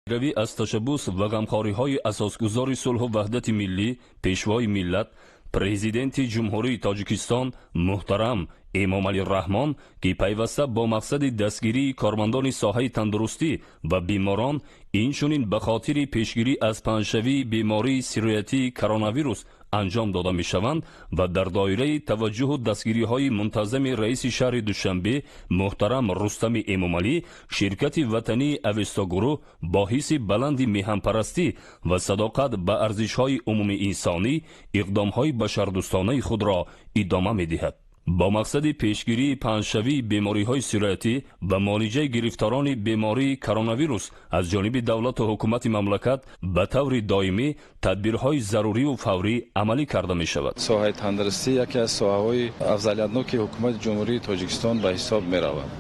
روی از تشبوس و غمخوری‌های اساسگذار صلح و وحدت ملی پیشوای ملت پرزیدنت جمهوری تاجیکستان محترم امامعلی رحمان که پیوسته با مقصد دستگیری کارمندان ساحه تندرستی و بیماران اینچنین به خاطر پیشگیری از پنجشوی بیماری سیریاتی کرونا ویروس انجام داده می شوند و در دایره توجه و دستگیری های منتظم رئیس شهر دوشنبه محترم رستم امامعلی شرکت وطنی اوستا گروه با حس بلند میهن پرستی و صداقت به ارزش های عمومی انسانی اقدام های بشردوستانه خود را ادامه می دهد. با مقصد پیشگیری پنجشوی بیماری های سیریاتی و معالجه گرفتاران بیماری کرونا ویروس از جانب دولت و حکومت مملکت به طور دائمی تدبیرهای ضروری و فوری عملی کرده می شود. ساحه تندرستی یکی از ساحه‌های افضلیت‌ناک حکومت جمهوری تاجیکستان به حساب می رود.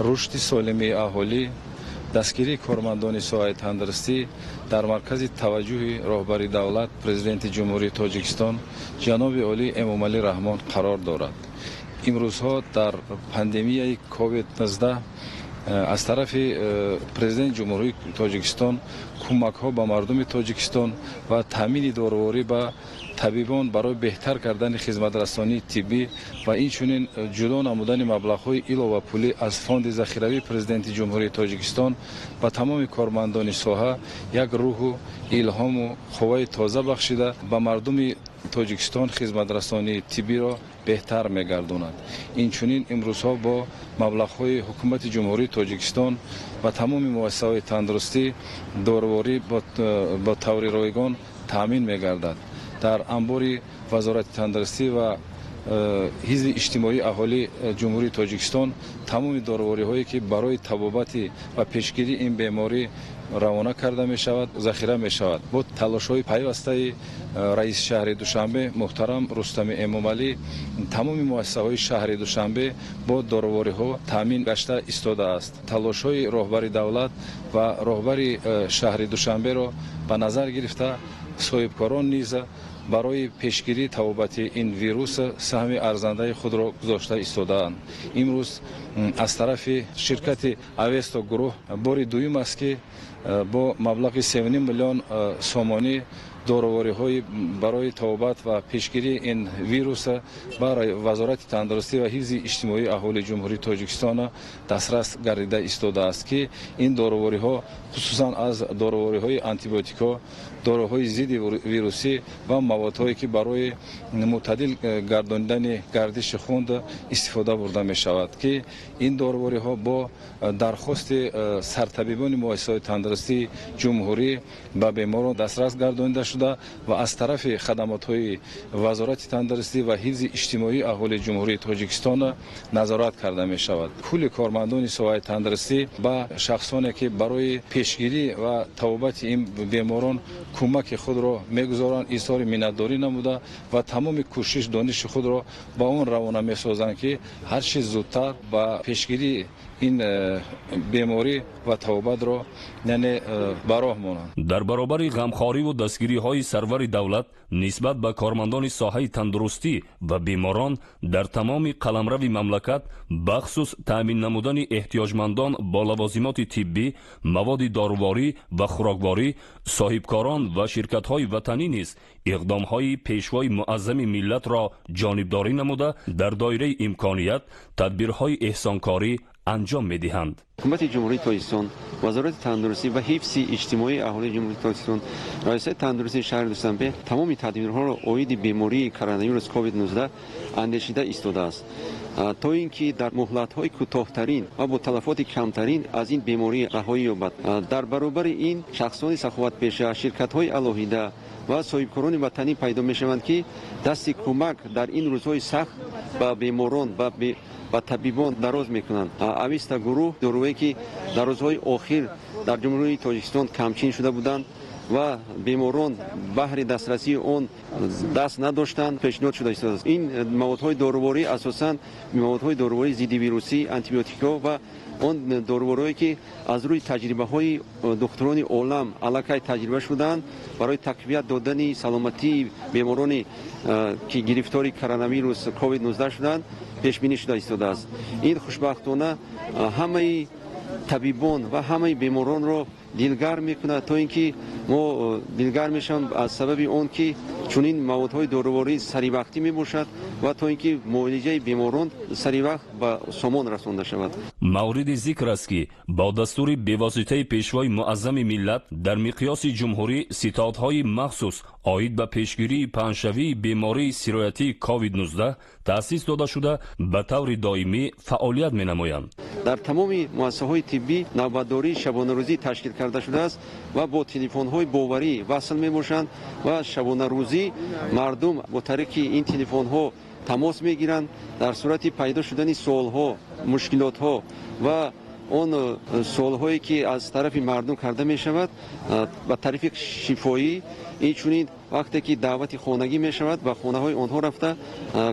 رشد سالمی اهالی، دستگیری کارمندان ساحه تندرستی در مرکز توجه راهبری دولت پرزیدنت جمهوری تاجیکستان جناب عالی امامعلی رحمان قرار دارد. امروزها در پاندمیای کووید 19 از طرف پرزیدنت جمهوری تاجیکستان کمک ها به مردم تاجیکستان و تامین داروری به طبیبان برای بهتر کردن خدمت رسانی طبی و اینچنین جدا نمودن مبلغ های علاوه پولی از فاند ذخیروی پرزیدنت جمهوری تاجیکستان به تمام کارمندان ساحه یک روح و الهام و قوه تازه بخشیده به مردم تاجیکستان خدمت رسانی طبی را بهتر می‌گرداند. اینچنین امروزها با مبلغ‌های حکومت جمهوری تاجیکستان و تمام مؤسسه‌های تندرستی داروری با طور رایگان تامین می‌گردد. در انبار وزارت تندرستی و حزب اجتماعی اهالی جمهوری تاجیکستان تمام داروری‌هایی که برای طبابت و پیشگیری این بیماری روانه کرده می شود ذخیره می شود. با تلاش های پیوسته رئیس شهر دوشنبه محترم رستم امامعلی تمام مؤسسه های شهر دوشنبه با داروری ها تامین گشته ایستاده است. تلاش های راهبری دولت و راهبری شهر دوشنبه را به نظر گرفته صاحبکاران نیز برای پیشگیری طبابت این ویروس سهم ارزنده خود را گذاشته ایستاده‌اند. امروز از طرف شرکت اوستا گروه بار دوم است که با مبلغ 3.5 میلیون سومانی داروری های برای طبابت و پیشگیری این ویروس برای وزارت تندرستی و حفظ اجتماعی اهالی جمهوری تاجیکستان دسترس گردیده ایستاده است که این داروری ها خصوصا از داروری های آنتی بیوتیکا، داروهای ضد ویروسی و موادهایی که برای معتدل گرداندن گردش خون استفاده برده می شود که این داروری ها با درخواست سرطبیبان مؤسسات تندرستی جمهوری به بیماران دسترس گردانده شده و از طرف خدمات های وزارت تندرستی و حفظ اجتماعی اهالی جمهوری تاجیکستان نظارت کرده می شود. کل کارمندان ساحه تندرستی با شخصانی که برای پیشگیری و طبابت این بیماران کمک خود را میگذارند ایثار منتداری نموده و تمام کوشش دانش خود را با اون روانه میسازند که هر چه زودتر با پیشگیری این بیماری و طبابت را یعنی براه مانند. در برابر غمخواری و دستگیری های سرور دولت نسبت به کارمندان ساحه تندرستی و بیماران در تمام قلمرو مملکت بخصوص تامین نمودن احتیاجمندان با لوازمات طبی، مواد داروواری و خوراکواری، صاحبکاران و شرکت های وطنی نیز اقدام های پیشوای معظم ملت را جانبداری نموده در دایره امکانیت تدبیرهای احسانکاری انجام می‌دهند. حکومت جمهوری تاجیکستان، وزارت تندرستی و حفظ اجتماعی اهالی جمهوری تاجیکستان، رئیس تندرستی شهر دوشنبه تمام تدبیرها را عاید بیماری کرونا ویروس کووید 19 اندیشیده ایستاده است تا اینکه در مهلت‌های کوتاه‌ترین و با تلفات کمترین از این بیماری رهایی یابد. در برابر این شخصان سخاوت‌پیشه، شرکت‌های الهیده و صاحبکاران وطنی پیدا می‌شوند که دست کمک در این روزهای سخت به بیماران و طبیبان دراز میکنند. اوستا گروه دارویی که در روزهای آخر در جمهوری تاجیکستان کمچین شده بودند و بیماران بهر دسترسی آن دست نداشتند پیشنهاد شده است. این موادهای دارویی اساساً موادهای دارویی ضد ویروسی، آنتی بیوتیکا و آن دارویی که از روی تجربه های دکتران عالم علاقه تجربه شدند برای تقویت دادن سلامتی بیماران که گرفتار کرونا ویروس کووید 19 شدند پیش بینی شده ایستاده است. این خوشبختانه همه табибон ва ҳамаи беморонро дилгар мекунад, то ин ки мо дилгар мешавам аз сабаби он ки чунин маводҳои доруворӣ саривақтӣ мебошад ва то ин ки муолиҷаи беморон саривақт ба сомон расонда шавад. мавриди зикр аст ки бо дастури бевоситаи пешвои муаззами миллат дар миқёси ҷумҳурӣ ситоатҳои махсус оид ба пешгирии паҳншавии бемории сироятии COVID-19 таъсис дода шуда ба таври доимӣ фаъолият менамоянд. дар тамоми муассисаҳои тиббӣ навбатдории шабонарӯзӣ ташкил карда шудааст ва бо телефонҳои боварӣ васл мебошанд ва шабонарӯзӣ мардум бо тариқи ин телефонҳо тамос мегиранд дар сурати пайдо шудани суолҳо, мушкилотҳо ва он суолҳое ки аз тарафи мардум карда мешавад ба тарафи шифоӣ, инчунин вақте ки даъвати хонагӣ мешавад ба хонаҳои онҳо рафта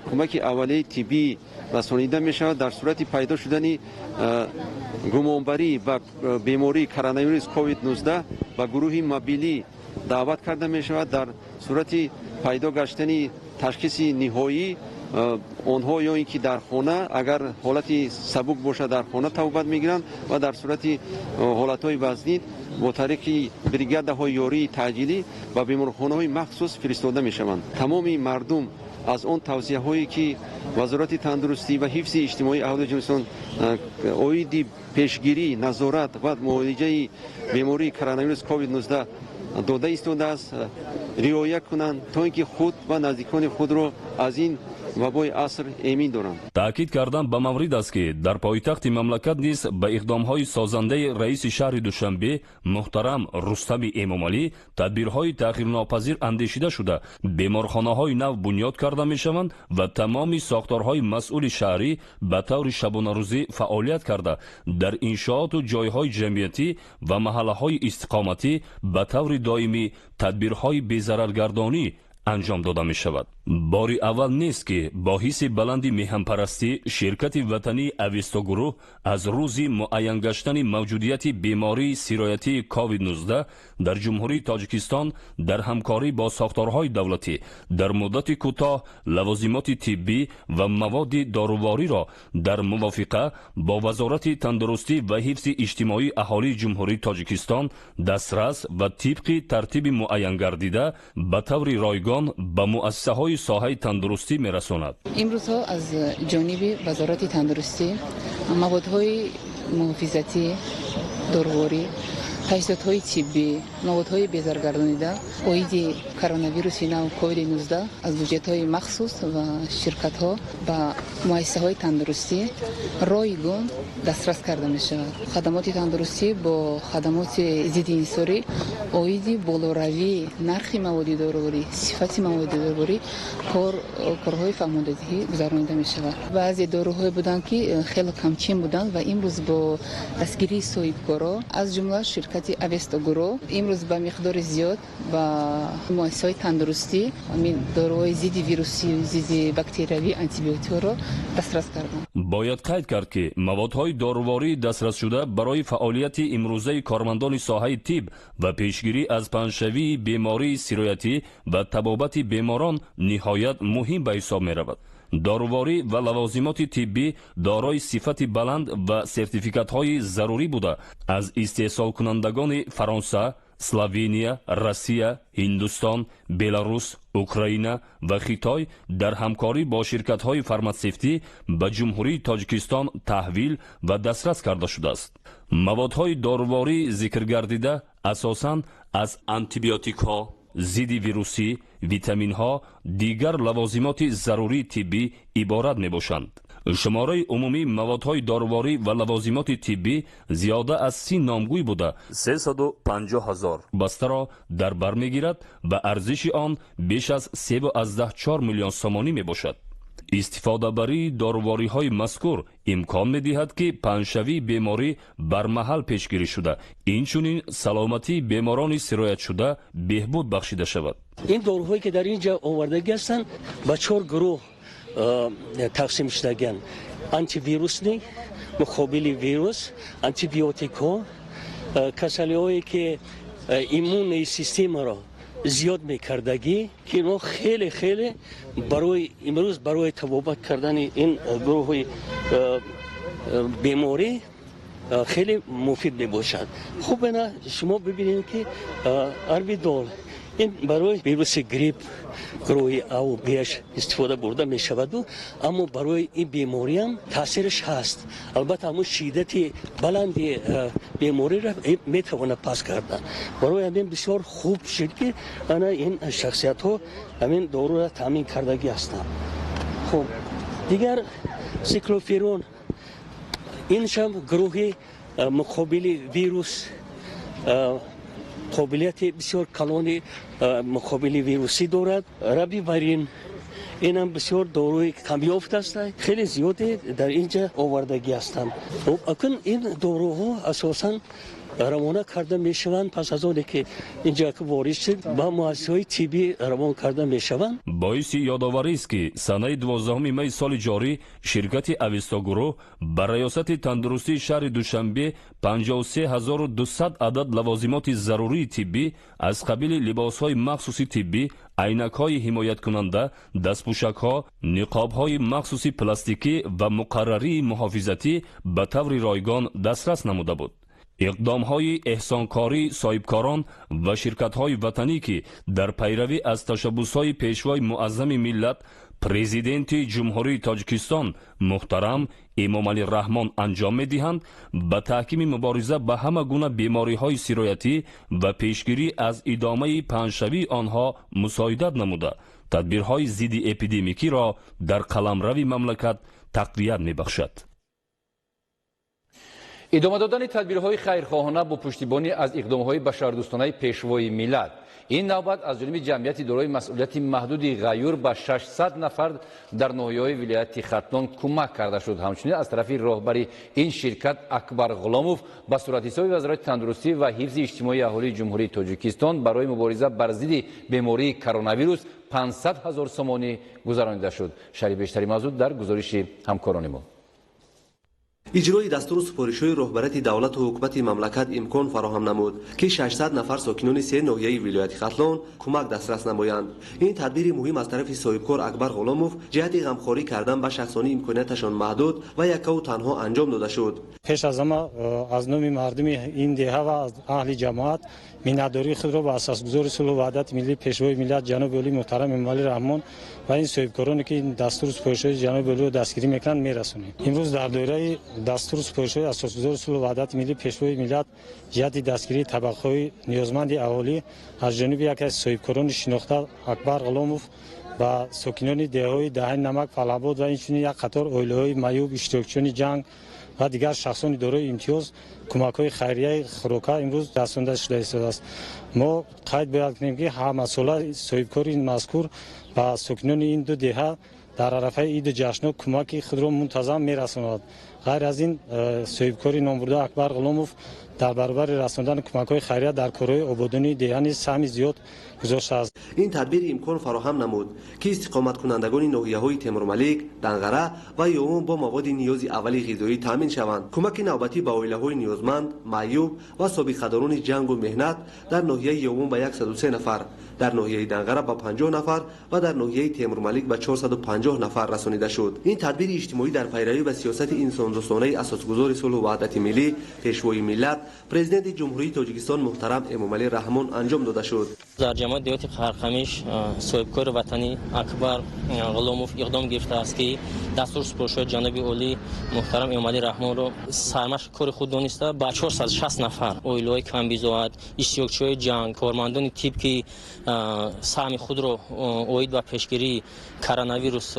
кӯмаки аввалияи тиббӣ расонида мешавад. дар сурати пайдо шудани гумонбарӣ ба бемории коронавируси COVID-19 ба гурӯҳи мобилӣ даъват карда мешавад. дар сурати пайдо гаштани ташхиси ниҳоӣ онҳо ё ин ки дар хона агар ҳолати сабук бошад дар хона тавбат мегиранд ва дар сурати ҳолатҳои вазнин бо тариқи бригадаҳои ёрии таъҷилӣ ба беморхонаҳои махсус фиристода мешаванд. тамоми мардум аз он тавсияҳое ки вазорати тандурустӣ ва ҳифзи иҷтимоии аҳолии ҷумҳурии оиди пешгирӣ, назорат ва муолиҷаи бемории коронавируси COVID-19 дода истодааст риоя кунанд, то ин ки худ ва наздикони худро аз ин вабои аср эмин доранд. таъкид кардан ба маврид аст ки дар пойтахти мамлакат низ ба иқдомҳои созандаи раиси шаҳри душанбе муҳтарам Рустами Эмомалӣ тадбирҳои таъхирнопазир андешида шуда беморхонаҳои нав бунёд карда мешаванд ва тамоми сохторҳои масъули шаҳрӣ ба таври шабонарӯзӣ фаъолият карда дар иншооту ҷойҳои ҷамъиятӣ ва маҳаллаҳои истиқоматӣ ба таври доимӣ тадбирҳои безараргардонӣ анҷом дода мешавад. бори аввал нест ки бо ҳисси баланди меҳанпарастӣ ширкати ватании авестогурӯҳ аз рӯзи муайян гаштани мавҷудияти бемории сироятии COVID-19 дар ҷумҳурии Тоҷикистон дар ҳамкорӣ бо сохторҳои давлатӣ дар муддати кӯтоҳ лавозимоти тиббӣ ва маводи дорувориро дар мувофиқа бо вазорати тандурустӣ ва ҳифзи иҷтимоии аҳолии ҷумҳурии Тоҷикистон дастрас ва тибқи тартиби муайян гардида ба таври ройгон ба муассисаҳои соҳаи тандурустӣ мерасонад. имрӯзҳо аз ҷониби вазорати тандурустӣ маводҳои муҳофизатӣ, доруворӣ, таҷҳизотҳои тиббӣ, маводҳои безаргардонида оиди коронавируси нав COVID-19 аз бюҷетҳои махсус ва ширкатҳо ба муассисаҳои тандурустӣ ройгон дастрас карда мешавад. хадамоти тандурустӣ бо хадамоти зидди инҳисорӣ оиди болоравии нархи маводи доруворӣ, сифати маводи доруворӣ корҳои фаҳмондозиҳӣ гузаронида мешавад. баъзе доруҳое буданд ки хеле камчин буданд ва имрӯз бо дастгирии соҳибкоро аз ҷумла ширкати авестогурӯҳ имрӯз ба миқдори зиёд ба муассисаҳои тандурустӣ доруҳои зидди вирусӣ, зидди бактериявӣ, антибиотикҳоро дастрас карданд. бояд қайд кард ки маводҳои дорувории дастрасшуда барои фаъолияти имрӯзаи кормандони соҳаи тиб ва пешгирӣ аз паҳншавии бемории сироятӣ ва табобати беморон ниҳоят муҳим ба ҳисоб меравад. доруворӣ ва лавозимоти тиббӣ дорои сифати баланд ва сертификатҳои зарурӣ буда аз истеҳсолкунандагони Фаронса, Словения, Россия, Ҳиндустон, Беларус, Украина ва Хитой дар ҳамкорӣ бо ширкатҳои фарматсевтӣ ба ҷумҳурии Тоҷикистон таҳвил ва дастрас карда шудааст. маводҳои дорувории зикргардида асосан аз антибиотикҳо, зидди вирусӣ, витаминҳо, дигар лавозимоти зарурии тиббӣ иборат мебошанд. шумораи умумии маводҳои доруворӣ ва лавозимоти тиббӣ зиёда аз 30 номгӯй буда 350 000 бастаро дар бар мегирад ва арзиши он беш аз 3.4 миллион сомонӣ мебошад. истифодабарии дорувориҳои мазкур имкон медиҳад ки паҳншавии беморӣ бармаҳал пешгирӣ шуда инчунин саломатии беморони сироятшуда беҳбуд бахшида шавад. ин доруҳое ки дар ин ҷо овардаги ҳастанд ба 4 гурӯҳ тақсим шудаганд. антивирусник, муқобили вирус, антибиотикҳо, касалиҳое ки иммунии системаро зиёд мекардагӣ ки мо хеле барои имрӯз барои табобат кардани ин гурӯҳи беморӣ خیلی مفید می باشد. خوب نه شما ببینید که البیدول این برای ویروس گریپ گروهی او بیش استفاده برده می شود اما برای این بیماری هم تاثیرش هست. البته همون شدت بلندی بیماری را می تواند پس کردن. برای همین بسیار خوب شد که این شخصیت ها همین دارو را تامین کردگی هستند. خب دیگر سیکلوفیرون اینش هم گروهی مقابل ویروس قابلیت بسیار کلان مقابل ویروسی دارد. رابیوارین این هم بسیار داروی کمیافت است، خیلی زیادی در اینجا آوردگی هستند. اکنون این داروها اساساً روانه کرده می شوند پس از آنی که اینجا وارد شد با مؤسسه‌های طبی روان کرده می شوند. باعث یادآوری است که سنه 12 می سال جاری شرکت اویستا گروه بر ریاست تندرستی شهر دوشنبه 53200 عدد لوازمات ضروری طبی از قبیل لباس‌های مخصوصی طبی، عینک‌های حمایت کننده، دستپوشک‌ها، نقاب‌های مخصوصی پلاستیکی و مقرری محافظتی به طور رایگان دسترس نموده بود. اقدام‌های احسانکاری صاحبکاران و شرکت‌های وطنی که در پیروی از تشبس‌های پیشوای معظم ملت پرزیدنت جمهوری تاجیکستان محترم امامعلی رحمان انجام می‌دهند به تحکیم مبارزه با همه گونه بیماری‌های سرایتی و پیشگیری از ادامه پنجشوی آنها مساعدت نموده تدبیرهای ضد اپیدمیکی را در قلمرو مملکت تقویت می‌بخشد. ادامه دادن تدبیرهای خیرخواهانه با پشتیبانی از اقدامهای بشردوستانه پیشوای ملت. این نوبت از جانب جمعیت دارای مسئولیت محدودی غیور به 600 نفر در ناحیه‌های ولایت ختلان کمک کرده شد. همچنین از طرف راهبر این شرکت اکبر غلاموف به صورت حساب وزارت تندرستی و حفظ اجتماعی اهالی جمهوری تاجیکستان برای مبارزه بر ضد بیماری کرونا ویروس 500,000 سومانی گذرانیده شد. شرح بیشتری موضوع در گزارش همکاران ما. اجرای دستور سپارش‌های رهبرت دولت و حکومت مملکت امکان فراهم نمود که 600 نفر ساکنان 3 ناحیه ولایت ختلان کمک دسترس نمایند. این تدبیر مهم از طرف صاحبکار اکبر غلاموف جهت غمخواری کردن به شخصانی امکاناتشان محدود و یک و تنها انجام داده شد. پیش از همه از نام مردم این دهه و از اهل جماعت مینداری خود را به اساسگذار صلح و وحدت ملی پیشوای ملت جناب علی محترم امامعلی رحمان و این صاحبکارانی که این دستور سپارش‌های جناب علی را دستگیری میکنند میرسونیم. امروز در دوره دستور سپارش‌های اساسگذار صلح و وحدت ملی پیشوای ملت جهت دستگیری طبقه‌های نیازمند اهالی از جانب یکی از صاحبکاران شناخته اکبر غلاموف و ساکنان دهه‌های دهه نمک فلاباد و اینچنین یک قطار اویله‌های معیوب اشتراکچیان جنگ و دیگر شخصان دارای امتیاز کمک‌های خیریه خوراک امروز رسانده شده است. ما قید بیان کنیم که همه ساله صاحبکار این مذکور و ساکنان این دو دهه در عرفه عید جشن کمک خود را منتظم می‌رساند. غیر از این صاحبکار نامبرده اکبر غلاموف در برابر رساندن کمک‌های خیریه در کارهای آبادانی دهانی سهم زیاد گذاشته است. این تدبیر امکان فراهم نمود که استقامت کنندگان ناحیه‌های تیمورملک، دنغره و یوم با مواد نیاز اولیه غذایی تامین شوند. کمک نوبتی به عائله‌های نیازمند، معیوب و سابقه‌داران جنگ و مهنت در ناحیه یوم به 103 نفر، در ناحیه دنغره به 50 نفر و در ناحیه تیمورملک به 450 نفر رسانیده شد. این تدبیر اجتماعی در پیروی به سیاست انسان‌دوستانه اساسگذار صلح و وحدت ملی پیشوای ملت پرزیدنت جمهوری تاجیکستان محترم امامعلی رحمان انجام داده شد. در جماعت دیوتی خرخمیش صاحبکار وطنی اکبر غلاموف اقدام گرفته است که دستور سپارش‌های جناب علی محترم امامعلی رحمان رو سرمشق کار خود دانسته با 460 نفر اویلوی کمبیزوات اشتراکچی‌های جنگ کارمندان تیپ که سهم خود رو اوید و پیشگیری کرونا ویروس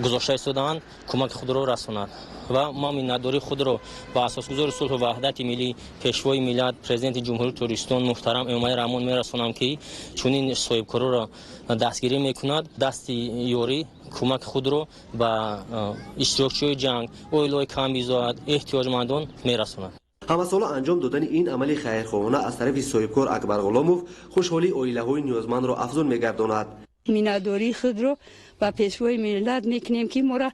گذاشته ایستادند کمک خود رو رساند و ما مینداری خود رو با اساسگذار صلح و وحدت ملی پیشوای ملت پرزیدنت جمهوری تاجیکستان محترم امامعلی رحمان میرسونم که چون این صاحبکارا را دستگیری میکند دست یوری کمک خود رو با اشتراکچی‌های جنگ اویلوی کمبیزوات احتیاجمندان میرسوند. همه ساله انجام دادن این عمل خیرخواهانه از طرف صاحبکار اکبر غلاموف خوشحالی عائله‌های نیازمند را افزون می‌گرداند. مینداری خود رو با پیشوای ملت میکنیم که ما را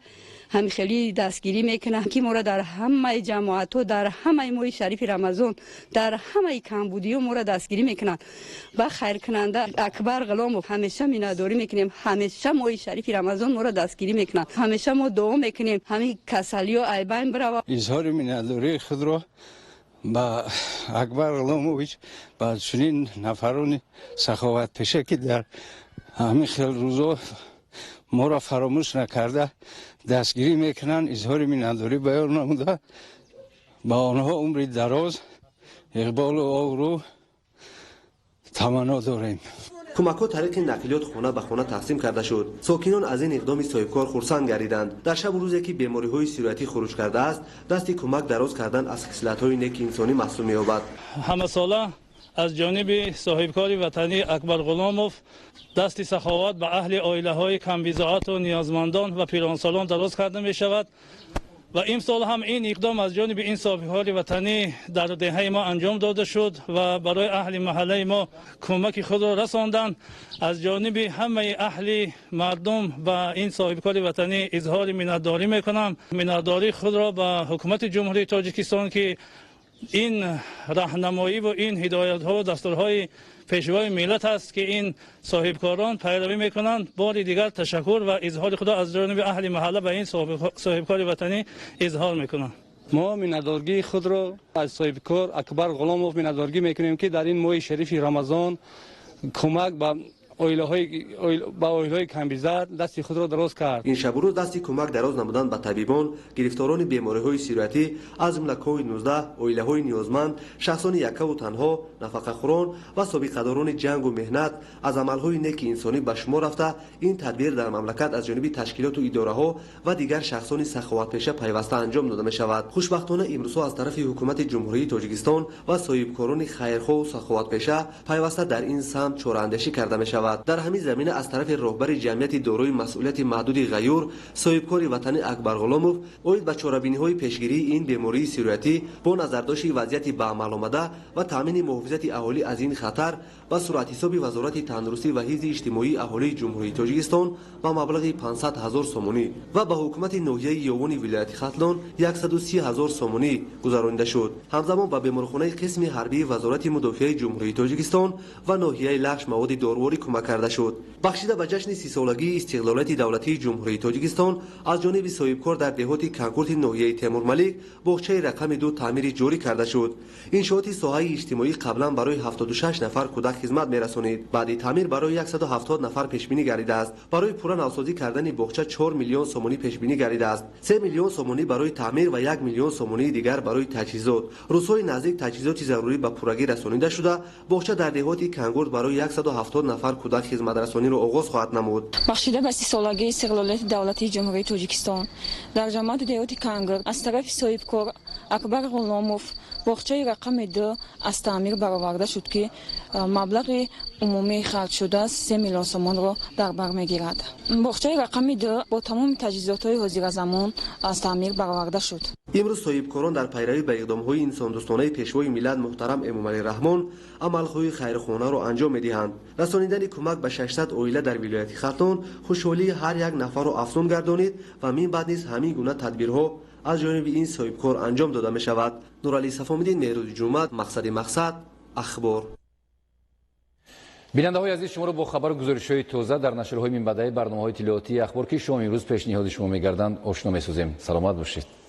همین خیلی دستگیری میکنن که ما را در همه جماعت و در همه ماه شریف رمضان در همه کمبودی ما را دستگیری میکنن. با خیر کننده اکبر غلاموف همیشه مینداری میکنیم، همیشه ماه شریف رمضان ما را دستگیری میکنن، همیشه ما دعا میکنیم همین کسلی و عیبین بره. اظهار مینداری خود را با اکبر غلاموف با چنین نفران سخاوت پیشه که در همین خیلی روزا ما را فراموش نکرده دستگیری میکنن، اظهار مینداری بیان نموده. با آنها عمری دراز، اقبال و آورو تمنا داریم. کمک‌ها طریق نقلیات خانه به خانه تقسیم کرده شد. ساکنان از این اقدام صاحبکار خرسند گردیدند. در شب و روزی که بیماری‌های سیریاتی خروج کرده است، دستی کمک دراز کردن از خصلت‌های نیک انسانی محسوب می‌یابد. همه ساله از جانب صاحبکار وطنی اکبر غلاموف دستی سخاوت به اهل عائله‌های کم‌بضاعت و نیازمندان و پیرانسالان دراز کرده می‌شود و امسال هم این اقدام از جانب این صاحبکار وطنی در دهه ما انجام داده شد و برای اهل محله ما کمک خود را رساندند. از جانب همه اهل مردم و این صاحبکار وطنی اظهار منتداری میکنم. منتداری خود را به حکومت جمهوری تاجیکستان که این راهنمایی و این هدایت ها و دستورهای پیشوای ملت است که این صاحبکاران پیروی میکنند. بار دیگر تشکر و اظهار خدا از جانب اهل محله به این صاحبکار وطنی اظهار میکنم. ما منتدارگی خود را از صاحبکار اکبر غلاموف منتدارگی میکنیم که در این ماه شریف رمضان کمک به عائله‌های کم‌بضاعت دستی خود را دراز کرد. این شب و روز دستی کمک دراز نمودند به طبیبان، گرفتاران بیماری‌های سیریاتی، از جمله کووید-19، عائله‌های نیازمند، شخصان یکه و تنها، نفقه‌خوران و سابقه‌داران جنگ و مهنت از عمل‌های نیک انسانی به شمار رفته. این تدبیر در مملکت از جانب تشکیلات و اداره‌ها و دیگر شخصان سخاوت‌پیشه پیوسته انجام داده می‌شود. خوشبختانه امروز از طرف حکومت جمهوری تاجیکستان و صاحبکاران خیرخواه و سخاوت‌پیشه پیوسته در این سمت چاره‌اندیشی کرده می‌شود. در همین زمینه از طرف رهبر جمعیت دارای مسئولیت محدود غیور صاحبکار وطنی اکبر غلاموف اومید به چاره‌بینی‌های پیشگیری این بیماری سیریاتی با نظرداشت وضعیت به عمل آمده و تامین محافظت اهالی از این خطر با صورت حساب وزارت تندرستی و حفظ اجتماعی اهالی جمهوری تاجیکستان با مبلغ 500,000 سومونی و به حکومت ناحیه یوان ولایت ختلان 130,000 سومونی گذرانده شد. همزمان به بیمارخانه قسم حربی وزارت مدافعه جمهوری تاجیکستان و ناحیه لخش مواد دارویی کمک کرده شد. بخشیده به جشن 30 سالگی استقلالیت دولتی جمهوری تاجیکستان از جانب صاحبکار در دهات کانکورت ناحیه تیمورملیک باغچه رقم 2 تعمیر جاری کرده شد. انشاءات ساحه اجتماعی قبلا برای 76 نفر کودک خدمت میرسانید. بعد تعمیر برای 170 نفر پیش بینی گردیده است. برای پورا نوسازی کردن باغچه 4 میلیون سومونی پیش بینی گردیده است. 3 میلیون سومونی برای تعمیر و 1 میلیون سومونی دیگر برای تجهیزات. روزهای نزدیک تجهیزات ضروری به پورگی رسانیده شده. باغچه در دهات کانکورت برای 170 نفر کودک خدمت رسانی را آغاز خواهد نمود. بخشیده به 30 سالگی استقلالیت دولتی جمهوری تاجیکستان در جماعت دهات کانکورت از طرف صاحبکار اکبر غلاموف باغچه رقم 2 از تعمیر برآورده شد که مبلغ عمومی خرج شده 3 میلیون سومون را در بر میگیرد. باغچه رقم 2 با تمام تجهیزات حاضر زمان از تعمیر برآورده شد. امروز صاحبکاران در پیروی به اقدام‌های انسان‌دوستانه پیشوای ملت محترم امامعلی رحمان عمل‌های خیرخانه را انجام می‌دهند. رسانیدن کمک به 600 عائله در ولایت ختلان خوشحالی هر یک نفر را افزون گردانید و من بعد نیز همین گونه تدبیرها از جانب این صاحبکار انجام داده می‌شود. نورعلی صفامیدین، مهرود جمعت، مقصد اخبار. بیننده‌های عزیز، شما را با خبر و گزارش‌های تازه در نشرهای منبعی برنامه‌های تلویزیونی اخبار که شما امروز پیشنهاد شما می‌گردند آشنا می‌سازیم. سلامت باشید.